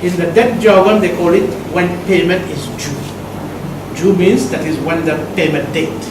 In the debt jargon, they call it when payment is due. Due means that is when the payment date.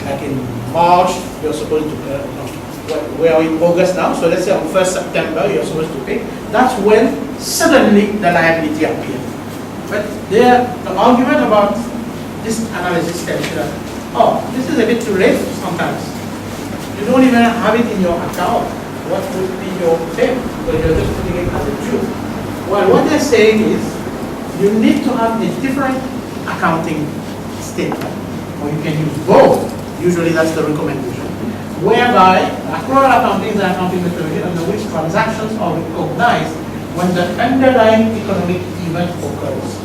Like in March, you're supposed to pay. We are in August now, so let's say on 1st September you're supposed to pay. That's when suddenly the liability appears. But the argument about this analysis tells you that, oh, this is a bit too late sometimes. You don't even have it in your account. What would be your payment? Because you're just putting it as a due. Well, what they're saying is you need to have a different accounting statement, or you can use both. Usually that's the recommendation. Whereby accrual accounting is an accounting methodology under which transactions are recognized when the underlying economic event occurs.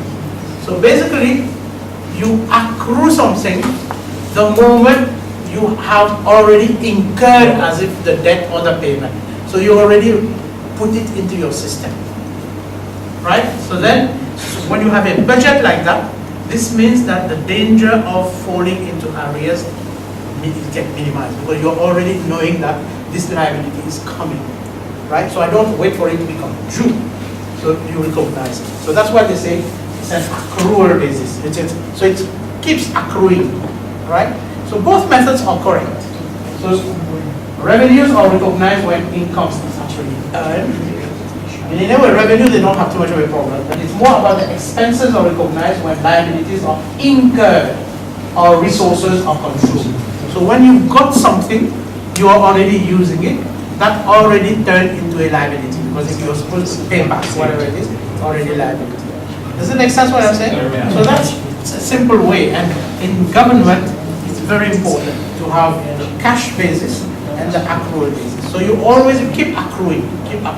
So basically, you accrue something the moment you have already incurred as if the debt or the payment. So you already put it into your system. Right? So then, when you have a budget like that, this means that the danger of falling into arrears get minimized because you're already knowing that this liability is coming, right? So I don't wait for it to become due. So you recognize it. So that's why they say it's an accrual basis. So it keeps accruing, right? So both methods are correct. So revenues are recognized when income is actually earned. And in a way, revenue, they don't have too much of a problem. But it's more about the expenses are recognized when liabilities are incurred or resources are consumed. So when you've got something, you are already using it, that already turned into a liability. Because if you're supposed to pay back whatever it is, it's already a liability. Does it make sense what I'm saying? So that's a simple way. And in government, it's very important to have the cash basis and the accrual basis. So you always keep accruing, etc.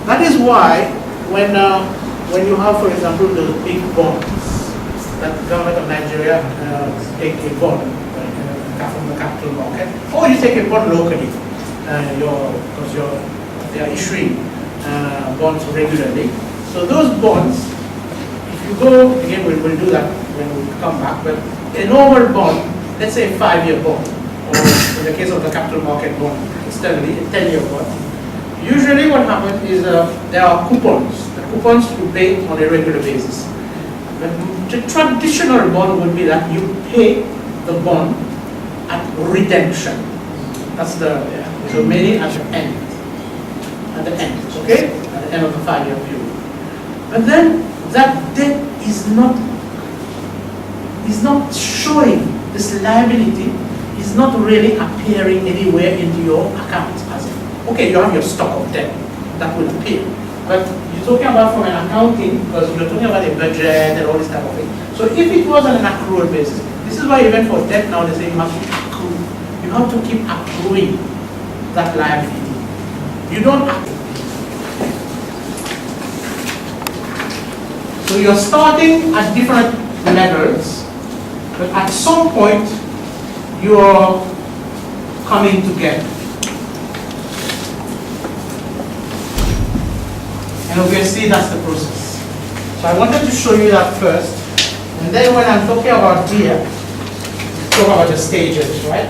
That is why when you have, for example, the big bonds that the government of Nigeria take a bond from the capital market, or you take a bond locally, because they are issuing bonds regularly. So those bonds, if you go, again we'll do that when we come back, but a normal bond, let's say a 5-year bond, or in the case of the capital market bond, externally, a 10-year bond, usually what happens is there are coupons. The coupons you pay on a regular basis. But the traditional bond would be that you pay the bond at redemption. That's so many at the end. At the end, okay? At the end of the 5-year period. But then that debt is not showing, this liability is not really appearing anywhere into your account. Okay, you have your stock of debt that will appear. But you're talking about from an accounting, because you're talking about a budget and all this type of thing. So if it was on an accrual basis, this is why even for debt now they say you have to accrue. You have to keep accruing that liability. You don't accrue. So you're starting at different levels, but at some point you're coming together. And obviously that's the process. So I wanted to show you that first. And then when I'm talking about here, talk about the stages, right?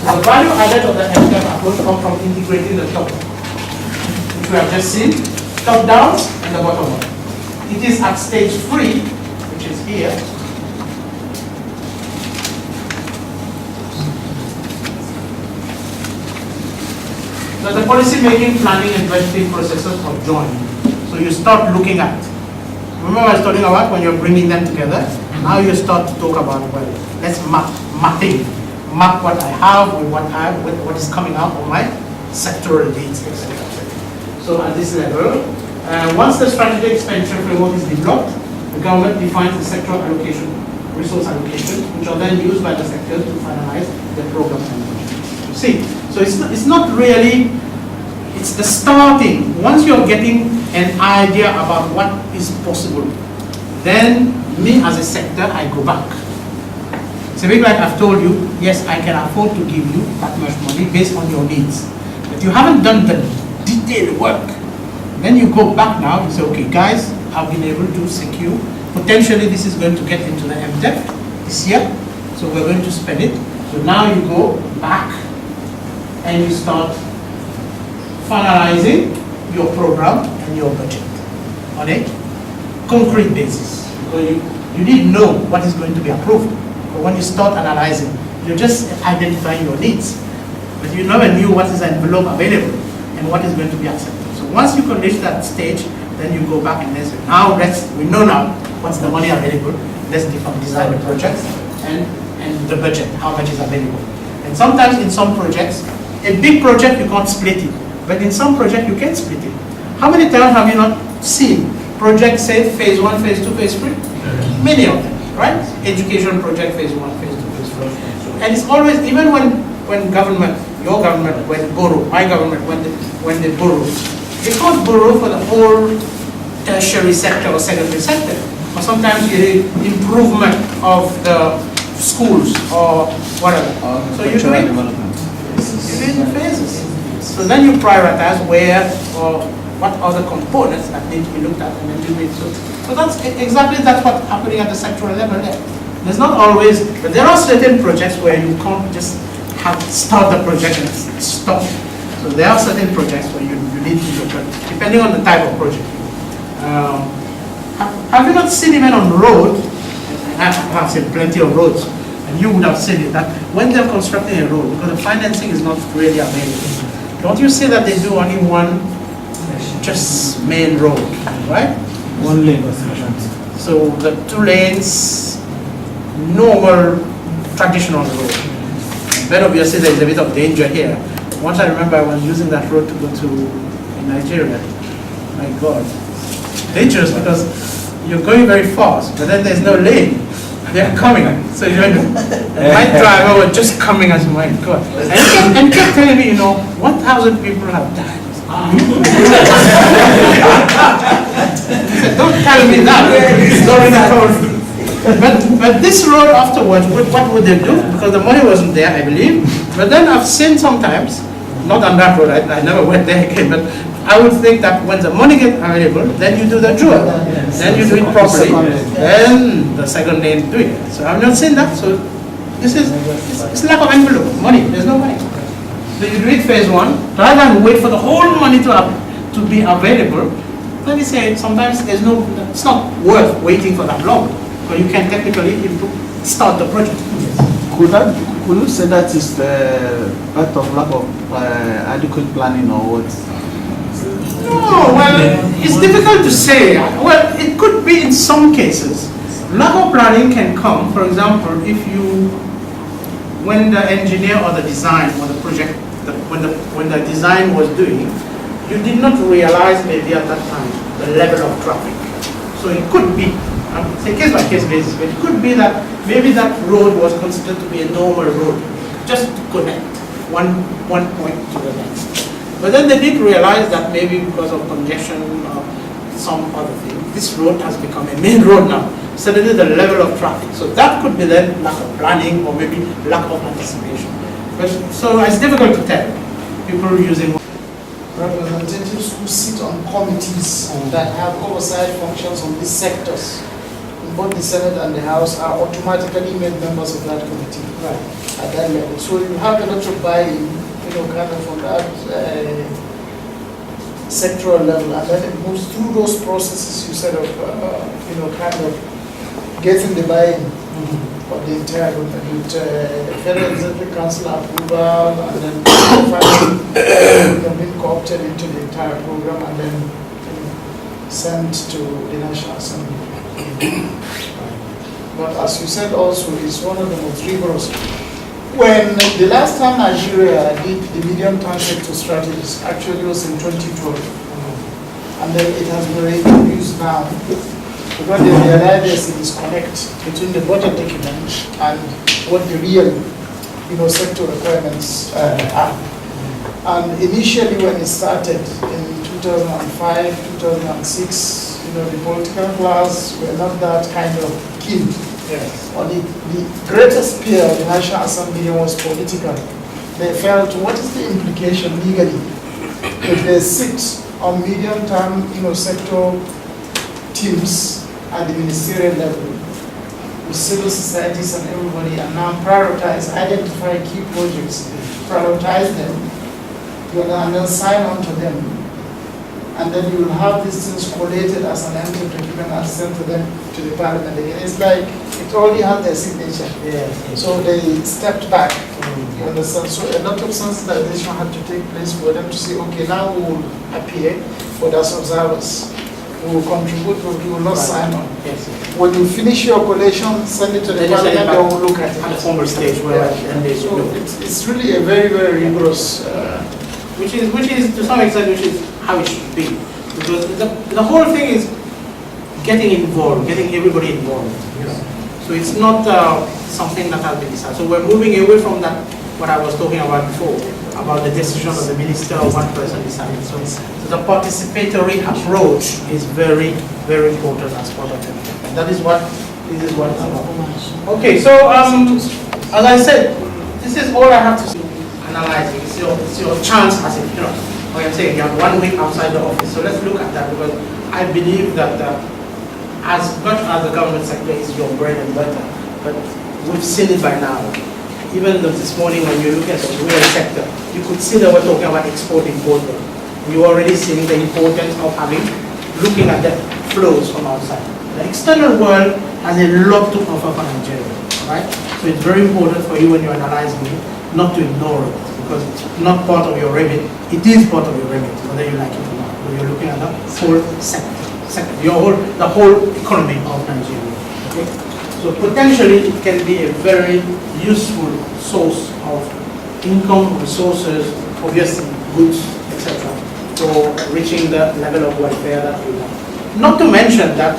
So the value added of the MTEP approach comes from integrating the top, which we have just seen, top down and the bottom up. It is at stage 3, which is here. So the policy making, planning, and budgeting processes are joined. So you start looking at. Remember I was talking about when you're bringing them together. Now you start to talk about, well, let's mapping. Map what I have with what is coming out of my sectoral needs, etc. So at this level, once the strategic expenditure framework is developed, the government defines the sectoral allocation, resource allocation, which are then used by the sectors to finalize the program and budget. You see, so it's not really, it's the starting. Once you're getting an idea about what is possible, then me as a sector, I go back. It's a bit like I've told you, yes, I can afford to give you that much money based on your needs. But you haven't done the detailed work. Then you go back now and say, okay, guys, I've been able to secure. Potentially, this is going to get into the MTEP this year. So we're going to spend it. So now you go back and you start finalizing your program and your budget. on a concrete basis. So you need to know what is going to be approved. But when you start analyzing, you're just identifying your needs. But you never knew what is the envelope available and what is going to be accepted. So once you can reach that stage, then you go back and then say, now we know now what's the money available. Let's design the projects and the budget, how much is available. And sometimes in some projects, a big project you can't split it, but in some projects you can split it. How many times have you not seen projects say phase 1, phase 2, phase 3? Many of them, right? Education project, phase 1, phase 2, phase 3. And it's always, even when government, your government, when borrow, my government, when they borrow, they can't borrow for the whole tertiary sector or secondary sector. Or sometimes you need improvement of the schools or whatever. So you do it in phases. So then you prioritize where or what other components that need to be looked at, and then do it. So that's what's happening at the sectoral level there. There's not always, but there are certain projects where you can't just start the project and stop. So there are certain projects where you need to look at, depending on the type of project. Have you not seen even on the road? I've seen plenty of roads, and you would have seen it, that when they're constructing a road, because the financing is not really available, don't you see that they do only one just main road, right? One lane. So the 2 lanes, normal, traditional road. But obviously there is a bit of danger here. Once I remember I was using that road to go to Nigeria. My God. Dangerous because you're going very fast, but then there's no lane. They're coming. So you know, my driver was just coming as my God. And kept telling me, 1,000 people have died. Don't tell me that. But this road afterwards, what would they do? Because the money wasn't there, I believe. But then I've seen sometimes, not on that road, I never went there again, but I would think that when the money gets available, then you do the jewel. Then you do it properly. Then the second lane do it. So I've not seen that. So this is it's lack of envelope. Money. There's no money. So you do it phase 1, rather than wait for the whole money to be available. Let me say sometimes it's not worth waiting for that long. But you can technically start the project. Could you say that is the part of lack of adequate planning or what? No, well, it's difficult to say. Well, it could be in some cases. Lack of planning can come, for example, when the engineer or the design or the project, when the design was doing, you did not realize maybe at that time the level of traffic. So it could be, it's a case by case basis, but it could be that maybe that road was considered to be a normal road, just to connect one point to the next. But then they did realize that maybe because of congestion or some other thing, this road has become a main road now. Suddenly the level of traffic. So that could be then lack of planning or maybe lack of anticipation. But so it's difficult to tell. People using representatives who sit on committees that have oversight functions on these sectors, in both the Senate and the House, are automatically made members of that committee at that level. So you have a lot of buy-in, kind of on that sectoral level, and then it moves through those processes you said of, kind of getting the buy-in of the entire government with Federal Executive Council approval, and then finally being co-opted into the entire program and then sent to the National Assembly. But as you said also, it's one of the most rigorous. When the last time Nigeria did the medium-term sector strategies, actually was in 2012, and then it has been reintroduced now, because they realize there's a disconnect between the budget document and what the real, sector requirements are. And initially, when it started in 2005, 2006, the political class were not that kind of keen. Yes. Or the greatest peer of the National Assembly was political. They felt, what is the implication legally if they sit on medium-term, sector teams at the ministerial level with civil societies and everybody, and now prioritize, identify key projects, prioritize them, and then sign on to them. and then you will have these things collated as an empty document and sent to them to the parliament again. It's like it already had their signature. Yes. So they stepped back. You understand? So a lot of sensitization had to take place for them to say, okay, now we will appear, but as observers, we will contribute, but we will not sign on. Yes. When you finish your collation, send it to the Then you send it parliament, back they will look at At the it. formal stage where and they So look. it's really a very, very rigorous. Which is to some extent, which is how it should be. Because the whole thing is getting involved, getting everybody involved. You know? So it's not something that has been decided. So we're moving away from that, what I was talking about before, about the decision of the minister or one person deciding. So the participatory approach is very, very important as part of it. And that is what this is what it's about. Okay, so as I said, this is all I have to analyze. It's your chance as a, you know, like I'm saying, you have 1 week outside the office. So let's look at that, because I believe that as much as the government sector is your bread and butter, but we've seen it by now. Even this morning when you look at the real sector, you could see that we're talking about export-import. You're already seeing the importance of looking at the flows from outside. The external world has a lot to offer for Nigeria, right? So it's very important for you when you're analyzing it, not to ignore it, because it's not part of your remit. It is part of your remit, whether you like it or not. When you're looking at the whole sector, the whole economy of Nigeria. Okay? So potentially it can be a very useful source of income, resources, obviously goods, etc., for reaching the level of welfare that we want. Not to mention that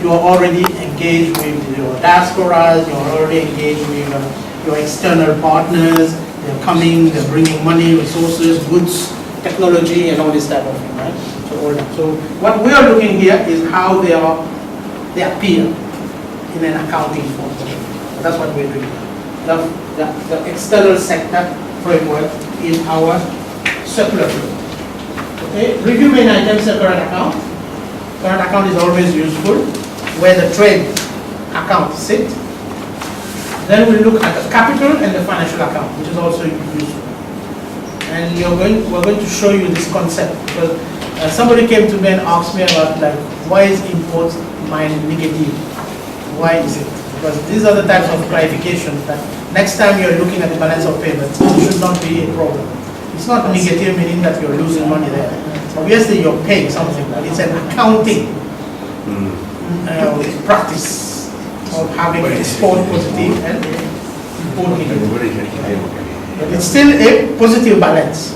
you are already engaged with your diasporas, you are already engaged with your external partners. They're coming, they're bringing money, resources, goods, technology, and all this type of thing, right? So what we are looking here is how they appear in an accounting form. That's what we're doing. The external sector framework in our circular flow. Okay, review main items of current account. Current account is always useful where the trade account sits. Then we look at the capital and the financial account, which is also useful. And we're going to show you this concept, because somebody came to me and asked me about, like, why is import mine negative? Why is it? Because these are the types of clarifications that next time you're looking at the balance of payments, it should not be a problem. It's not negative, meaning that you're losing money there. Obviously you're paying something, but it's an accounting practice of having export positive and import negative. But it's still a positive balance.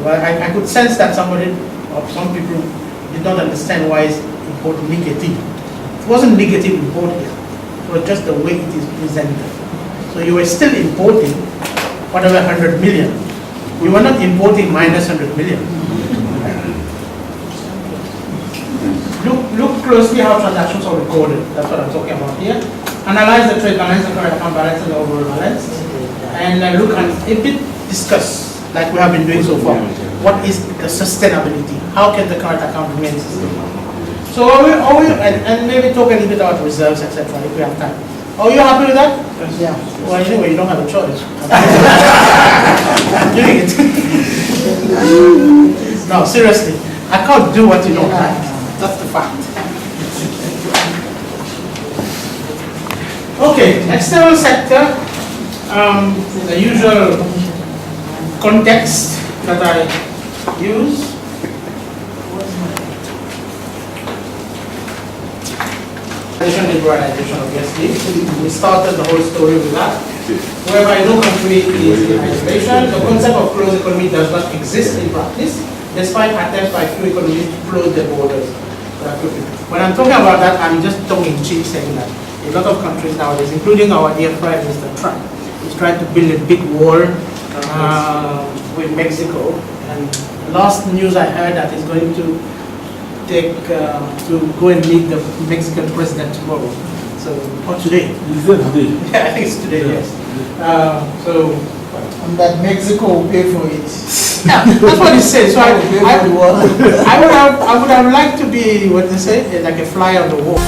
Well, I could sense that somebody or some people did not understand why it's import negative. It wasn't negative import here. It was just the way it is presented. So you were still importing whatever 100 million. You were not importing minus 100 million. Look closely how transactions are recorded. That's what I'm talking about here. Analyze the trade balance, the current account balance, and the overall balance. And look and a bit discuss, like we have been doing so far. What is the sustainability? How can the current account remain sustainable? So and maybe talk a little bit about reserves, etc. if we have time. Are you happy with that? Yes. Yeah. Well, anyway, you don't have a choice. I'm doing it. No, seriously. I can't do what you don't like. That's the fact. Okay, external sector. The usual context that I use. Liberalization, obviously. We started the whole story with that. Whereby no country is in isolation, the concept of closed economy does not exist in practice, despite attempts by few economies to close their borders. When I'm talking about that, I'm just tongue in cheek saying that a lot of countries nowadays, including our dear friend Mr. Trump, is trying to build a big wall with Mexico. And last news I heard that is going to go and meet the Mexican president tomorrow. So, or today. Is it today? Yeah, I think it's today, yes. And that Mexico will pay for it. Yeah, that's what he said. So I would have liked to be, what they say, like a fly on the wall.